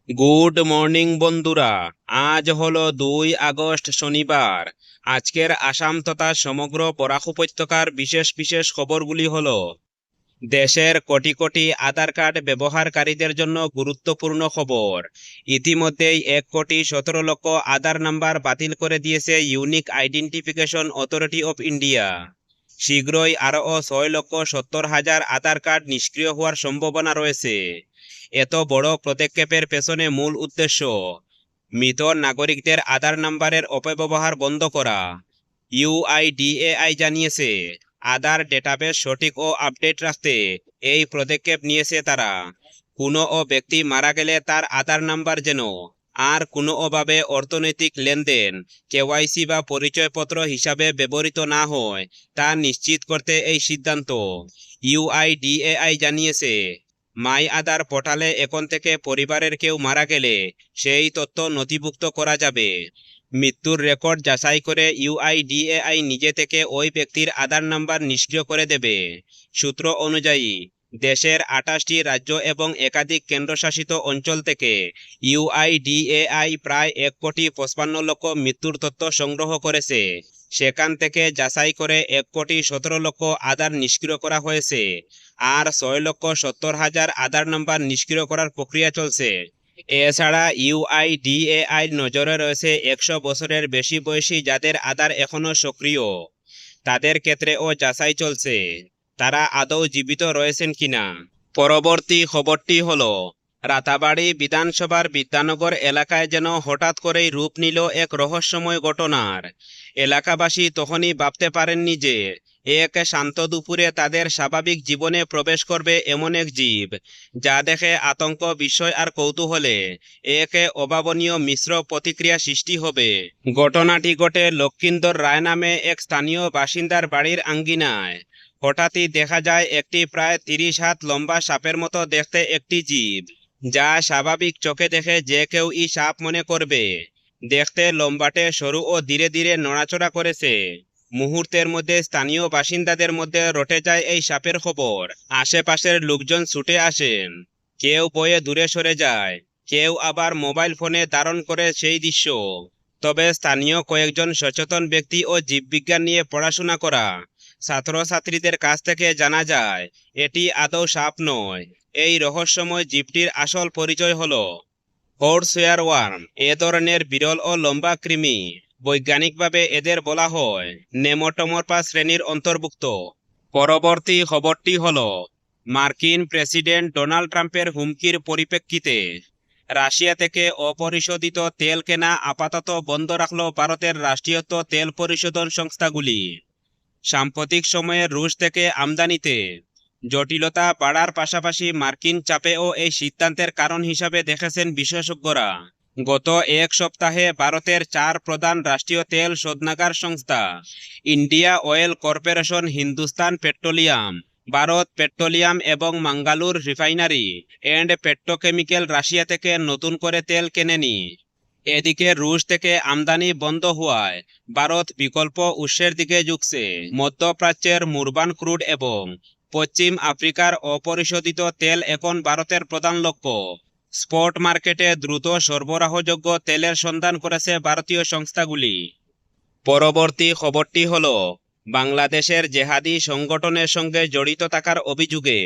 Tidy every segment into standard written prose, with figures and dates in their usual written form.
Good morning বন্ধুরা। আজ হলো 2 আগস্ট শনিবার। আজকের আসাম তথা সমগ্র বরাক উপত্যকার বিশেষ বিশেষ খবরগুলি হলো: দেশের কোটি কোটি আধার কার্ড ব্যবহারকারীদের জন্য গুরুত্বপূর্ণ খবর। ইতিমধ্যেই 1,17,00,000 আধার নাম্বার বাতিল করে দিয়েছে unique identification authority of India. শীঘ্রই আরও 6,70,000 আধার কার্ড নিষ্ক্রিয় হওয়ার সম্ভাবনা রয়েছে। এত বড় পদক্ষেপের পেছনে মূল উদ্দেশ্য মৃত নাগরিকদের আধার নাম্বারের অপব্যবহার বন্ধ করা। ইউআইডিএআই জানিয়েছে, আধার ডেটাবেস সঠিক ও আপডেট রাখতে এই পদক্ষেপ নিয়েছে তারা। কোনো ব্যক্তি মারা গেলে তার আধার নাম্বার যেন আর কোনোভাবে অর্থনৈতিক লেনদেন, কেওয়াইসি বা পরিচয়পত্র হিসাবে ব্যবহৃত না হয় তা নিশ্চিত করতে এই সিদ্ধান্ত। ইউআইডিএআই জানিয়েছে, মাই আধার পোর্টালে এখন থেকে পরিবারের কেউ মারা গেলে সেই তথ্য নথিভুক্ত করা যাবে। মৃত্যুর রেকর্ড যাচাই করে ইউআইডিএআই নিজে থেকে ওই ব্যক্তির আধার নাম্বার নিষ্ক্রিয় করে দেবে। সূত্র অনুযায়ী দেশের 28টি রাজ্য এবং একাধিক কেন্দ্রশাসিত অঞ্চল থেকে ইউআইডিএআই প্রায় 1,55,00,000 মৃত্যুর তথ্য সংগ্রহ করেছে। সেখান থেকে যাচাই করে 1,17,00,000 আধার নিষ্ক্রিয় করা হয়েছে, আর 6,70,000 আধার নাম্বার নিষ্ক্রিয় করার প্রক্রিয়া চলছে। এছাড়া ইউআইডিএআই নজরে রয়েছে 100 বছরের বেশি বয়সী যাদের আধার এখনও সক্রিয়। তাদের ক্ষেত্রেও যাচাই চলছে তারা আদৌ জীবিত রয়েছেন কিনা। পরবর্তী খবরটি হলো, রাতাবাড়ী বিধানসভার বিদ্যানগর এলাকায় যেন হঠাৎ করেই রূপ নিল এক রহস্যময় ঘটনার। এলাকাবাসী তখনই ভাবতে পারেননি যে এক শান্ত দুপুরে তাদের স্বাভাবিক জীবনে প্রবেশ করবে এমন এক জীব, যা দেখে আতঙ্ক, বিস্ময় আর কৌতূহলে এক অভাবনীয় মিশ্র প্রতিক্রিয়া সৃষ্টি হবে। ঘটনাটি ঘটে লক্ষিন্দর রায় নামে এক স্থানীয় বাসিন্দার বাড়ির আঙ্গিনায়। হঠাৎই দেখা যায় একটি প্রায় 30 হাত লম্বা সাপের মতো দেখতে একটি জীব, যা স্বাভাবিক চোখে দেখে যে কেউ সাপ মনে করবে। দেখতে লম্বাটে, সরু ও ধীরে ধীরে নড়াচড়া করেছে। মুহূর্তের মধ্যে স্থানীয় বাসিন্দাদের মধ্যে রটে যায় এই সাপের খবর। আশেপাশের লোকজন ছুটে আসেন, কেউ ভয়ে দূরে সরে যায়, কেউ আবার মোবাইল ফোনে ধারণ করে সেই দৃশ্য। তবে স্থানীয় কয়েকজন সচেতন ব্যক্তি ও জীববিজ্ঞান নিয়ে পড়াশোনা করা ছাত্রছাত্রীদের কাছ থেকে জানা যায় এটি আদৌ সাপ নয়। এই রহস্যময় জীবটির আসল পরিচয় হলো হর্স হেয়ার ওয়ার্ম। এ ধরনের বিরল ও লম্বা কৃমি। বৈজ্ঞানিকভাবে এদের বলা হয় নেমটোমরফা শ্রেণীর অন্তর্ভুক্ত। পরবর্তী খবরটি হলো, মার্কিন প্রেসিডেন্ট ডোনাল্ড ট্রাম্পের হুমকির পরিপ্রেক্ষিতে রাশিয়া থেকে অপরিশোধিত তেল কেনা আপাতত বন্ধ রাখল ভারতের রাষ্ট্রীয় তেল পরিশোধন সংস্থাগুলি। সাম্প্রতিক সময়ে রুশ থেকে আমদানিতে জটিলতা বাড়ার পাশাপাশি মার্কিন চাপেও এই সিদ্ধান্তের কারণ হিসাবে দেখেছেন বিশেষজ্ঞরা। গত এক সপ্তাহে ভারতের 4 প্রধান রাষ্ট্রীয় তেল শোধনাগার সংস্থা India oil corporation, Hindustan petroleum, Bharat petroleum এবং মাঙ্গালুর রিফাইনারি অ্যান্ড পেট্রোকেমিক্যাল রাশিয়া থেকে নতুন করে তেল কেনেনি। এদিকে রুশ থেকে আমদানি বন্ধ হওয়ায় ভারত বিকল্প উৎসের দিকে ঝুঁকছে। মধ্যপ্রাচ্যের মুরবান ক্রুড এবং পশ্চিম আফ্রিকার অপরিশোধিত তেল এখন ভারতের প্রধান লক্ষ্য। স্পট মার্কেটে দ্রুত সরবরাহযোগ্য তেলের সন্ধান করেছে ভারতীয় সংস্থাগুলি। পরবর্তী খবরটি হলো, বাংলাদেশের জেহাদি সংগঠনের সঙ্গে জড়িত থাকার অভিযোগে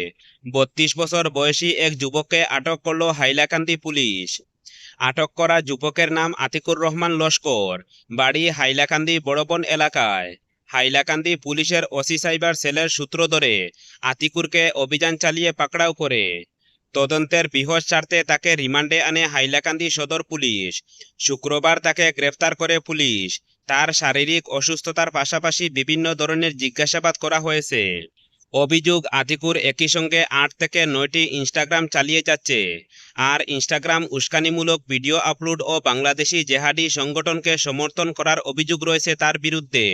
32 বছর বয়সী এক যুবককে আটক করল হাইলাকান্দি পুলিশ। আটক করা যুবকের নাম আতিকুর রহমান লস্কর, বাড়ি হাইলাকান্দি বড়বন এলাকায়। হাইলাকান্দি পুলিশের ওসি সাইবার সেলের সূত্র ধরে আতিকুরকে অভিযান চালিয়ে পাকড়াও করে তদন্তের বৃহৎ স্বার্থে তাকে রিমান্ডে আনে হাইলাকান্দি সদর পুলিশ। শুক্রবার তাকে গ্রেফতার করে পুলিশ। তার শারীরিক অসুস্থতার পাশাপাশি বিভিন্ন ধরনের জিজ্ঞাসাবাদ করা হয়েছে। অভিযোগ, আতিকুর একই সঙ্গে 8 থেকে 9টি ইনস্টাগ্রাম চালিয়ে যাচ্ছে, আর ইনস্টাগ্রাম উস্কানিমূলক ভিডিও আপলোড ও বাংলাদেশি জেহাদি সংগঠনকে সমর্থন করার অভিযোগ রয়েছে তার বিরুদ্ধে।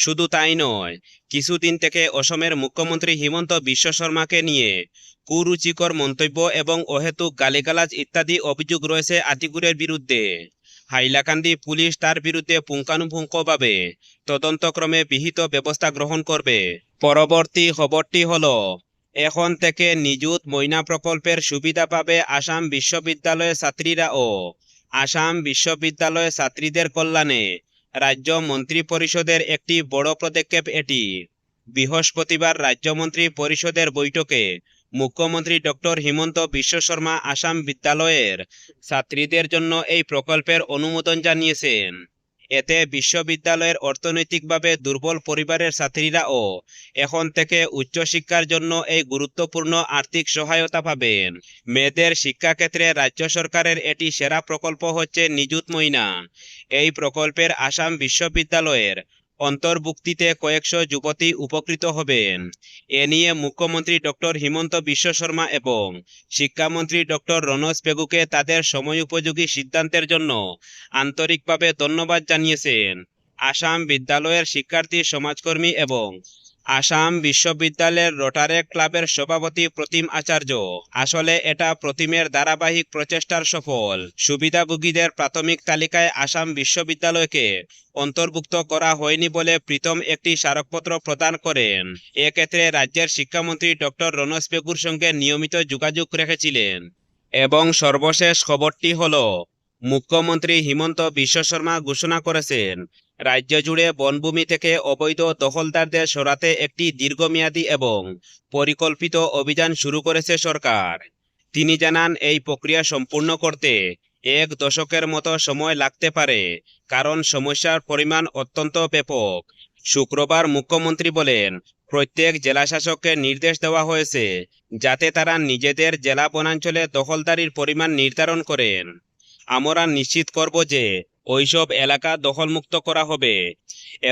শুধু তাই নয়, কিছুদিন থেকে অসমের মুখ্যমন্ত্রী হিমন্ত বিশ্ব শর্মাকে নিয়ে কুরুচিকর মন্তব্য এবং অহেতুক গালিগালাজ ইত্যাদি অভিযোগ রয়েছে আতিকুরের বিরুদ্ধে। হাইলাকান্দি পুলিশ তার বিরুদ্ধে পুঙ্খানুপুঙ্খভাবে তদন্তক্রমে বিহিত ব্যবস্থা গ্রহণ করবে। পরবর্তী খবরটি হলো, এখন থেকে নিযুত ময়না প্রকল্পের সুবিধা পাবে আসাম বিশ্ববিদ্যালয়ের ছাত্রীরা ও আসাম বিশ্ববিদ্যালয়ের ছাত্রীদের কল্যাণে রাজ্য মন্ত্রী পরিষদের একটি বড় পদক্ষেপ এটি। বৃহস্পতিবার রাজ্যমন্ত্রী পরিষদের বৈঠকে মুখ্যমন্ত্রী ডক্টর হিমন্ত বিশ্ব শর্মা আসাম বিদ্যালয়ের ছাত্রীদের জন্য এই প্রকল্পের অনুমোদন জানিয়েছেন। এতে বিশ্ববিদ্যালয়ের অর্থনৈতিকভাবে দুর্বল পরিবারের ছাত্রীরাও এখন থেকে উচ্চশিক্ষার জন্য এই গুরুত্বপূর্ণ আর্থিক সহায়তা পাবেন। মেয়েদের শিক্ষাক্ষেত্রে রাজ্য সরকারের এটি সেরা প্রকল্প হচ্ছে নিযুত ময়না। এই প্রকল্পের আসাম বিশ্ববিদ্যালয়ের অন্তর্ভুক্তিতে কয়েকশো যুবতী উপকৃত হবেন। এ নিয়ে মুখ্যমন্ত্রী ডক্টর হিমন্ত বিশ্ব শর্মা এবং শিক্ষামন্ত্রী ডক্টর রনোজ পেগুকে তাদের সময়োপযোগী সিদ্ধান্তের জন্য আন্তরিকভাবে ধন্যবাদ জানিয়েছেন আসাম বিদ্যালয়ের শিক্ষার্থী সমাজকর্মী এবং আসাম বিশ্ববিদ্যালয়ের রোটারেক্ট ক্লাবের সভাপতি প্রতিম আচার্য। আসলে এটা প্রতিমের ধারাবাহিক প্রচেষ্টার সফল। সুবিধাভোগীদের প্রাথমিক তালিকায় আসাম বিশ্ববিদ্যালয়কে অন্তর্ভুক্ত করা হয়নি বলে প্রীতম একটি স্মারকপত্র প্রদান করেন। এক্ষেত্রে রাজ্যের শিক্ষামন্ত্রী ডক্টর রনোজ পেগুর সঙ্গে নিয়মিত যোগাযোগ রেখেছিলেন। এবং সর্বশেষ খবরটি হলো, মুখ্যমন্ত্রী হিমন্ত বিশ্ব শর্মা ঘোষণা করেছেন রাজ্য জুড়ে বনভূমি থেকে অবৈধ দখলদারদের সরাতে একটি দীর্ঘমেয়াদী এবং পরিকল্পিত অভিযান শুরু করেছে সরকার। তিনি জানান এই প্রক্রিয়া সম্পূর্ণ করতে 1 দশকের মতো সময় লাগতে পারে, কারণ সমস্যার পরিমাণ অত্যন্ত ব্যাপক। শুক্রবার মুখ্যমন্ত্রী বলেন, প্রত্যেক জেলাশাসককে নির্দেশ দেওয়া হয়েছে যাতে তারা নিজেদের জেলা বনাঞ্চলে দখলদারির পরিমাণ নির্ধারণ করেন। আমরা নিশ্চিত করব যে ওইসব এলাকা দখলমুক্ত করা হবে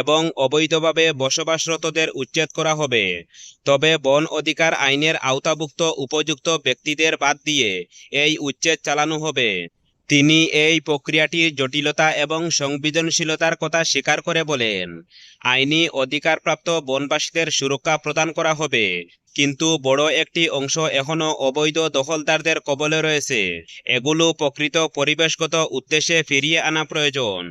এবং অবৈধভাবে বসবাসরতদের উচ্ছেদ করা হবে। তবে বন অধিকার আইনের আওতাভুক্ত উপযুক্ত ব্যক্তিদের বাদ দিয়ে এই উচ্ছেদ চালানো হবে। তিনি এই প্রক্রিয়াটির জটিলতা এবং সংবেদনশীলতার কথা স্বীকার করে বলেন, আইনি অধিকারপ্রাপ্ত বনবাসীদের সুরক্ষা প্রদান করা হবে, কিন্তু বড় একটি অংশ এখনও অবৈধ দখলদারদের কবলে রয়েছে। এগুলো প্রকৃত পরিবেশগত উদ্দেশ্যে ফিরিয়ে আনা প্রয়োজন।